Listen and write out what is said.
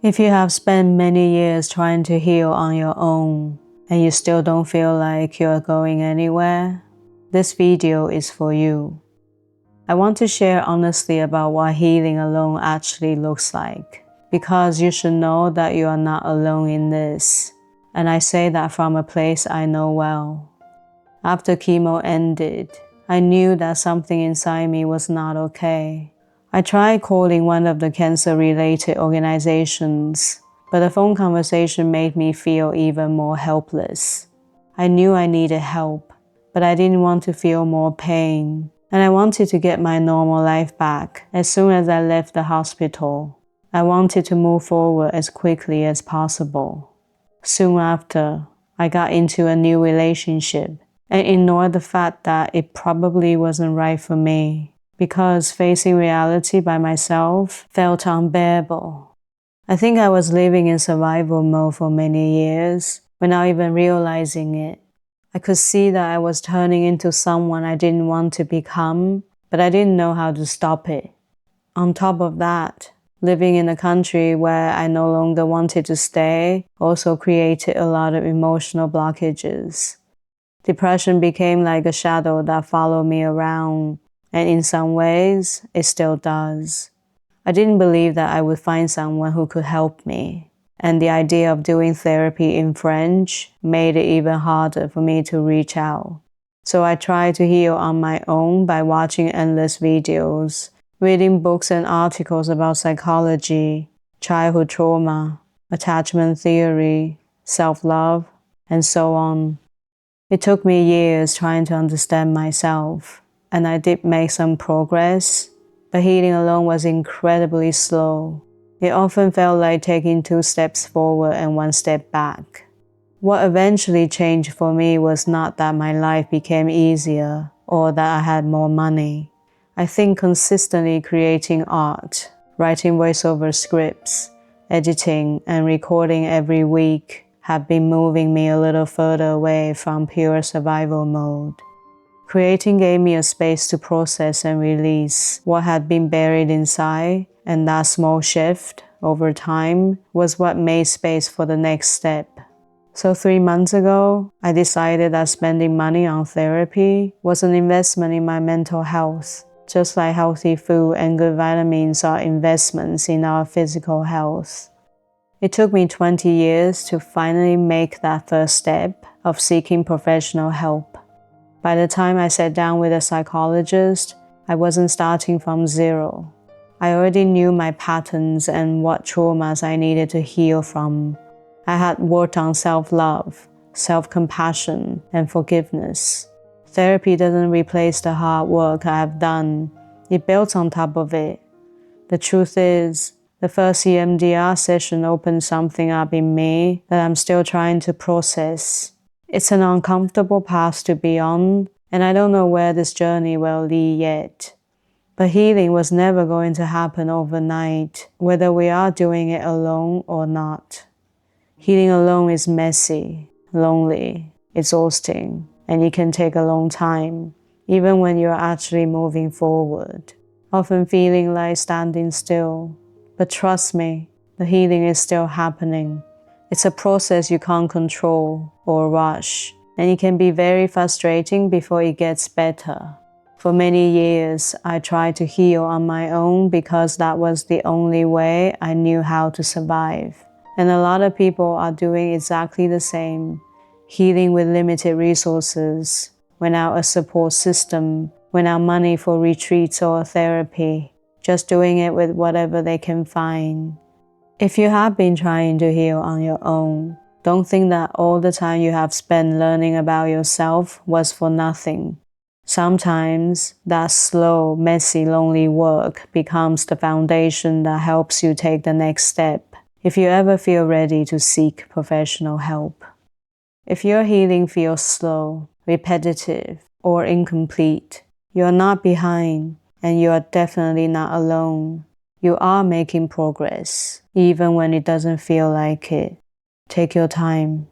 If you have spent many years trying to heal on your own and you still don't feel like you're going anywhere, this video is for you. I want to share honestly about what healing alone actually looks like, because you should know that you are not alone in this. And I say that from a place I know well. After chemo ended, I knew that something inside me was not okay. I tried calling one of the cancer-related organizations, but the phone conversation made me feel even more helpless. I knew I needed help, but I didn't want to feel more pain, and I wanted to get my normal life back as soon as I left the hospital. I wanted to move forward as quickly as possible. Soon after, I got into a new relationship and ignored the fact that it probably wasn't right for me, because facing reality by myself felt unbearable. I think I was living in survival mode for many years without even realizing it. I could see that I was turning into someone I didn't want to become, but I didn't know how to stop it. On top of that, living in a country where I no longer wanted to stay also created a lot of emotional blockages. Depression became like a shadow that followed me around, and in some ways, it still does. I didn't believe that I would find someone who could help me, and the idea of doing therapy in French made it even harder for me to reach out. So I tried to heal on my own by watching endless videos, reading books and articles about psychology, childhood trauma, attachment theory, self-love, and so on. It took me years trying to understand myself, and I did make some progress, but healing alone was incredibly slow. It often felt like taking 2 steps forward and 1 step back. What eventually changed for me was not that my life became easier or that I had more money. I think consistently creating art, writing voiceover scripts, editing and recording every week have been moving me a little further away from pure survival mode. Creating gave me a space to process and release what had been buried inside, and that small shift over time was what made space for the next step. So 3 months ago, I decided that spending money on therapy was an investment in my mental health, just like healthy food and good vitamins are investments in our physical health. It took me 20 years to finally make that first step of seeking professional help. By the time I sat down with a psychologist, I wasn't starting from zero. I already knew my patterns and what traumas I needed to heal from. I had worked on self-love, self-compassion, and forgiveness. Therapy doesn't replace the hard work I have done. It builds on top of it. The truth is, the first EMDR session opened something up in me that I'm still trying to process. It's an uncomfortable path to be on, and I don't know where this journey will lead yet. But healing was never going to happen overnight, whether we are doing it alone or not. Healing alone is messy, lonely, exhausting, and it can take a long time, even when you're actually moving forward, often feeling like standing still. But trust me, the healing is still happening. It's a process you can't control or rush, and it can be very frustrating before it gets better. For many years, I tried to heal on my own because that was the only way I knew how to survive. And a lot of people are doing exactly the same, healing with limited resources, without a support system, without money for retreats or therapy, just doing it with whatever they can find. If you have been trying to heal on your own, don't think that all the time you have spent learning about yourself was for nothing. Sometimes that slow, messy, lonely work becomes the foundation that helps you take the next step if you ever feel ready to seek professional help. If your healing feels slow, repetitive, or incomplete, you're not behind, and you are definitely not alone. You are making progress, even when it doesn't feel like it. Take your time.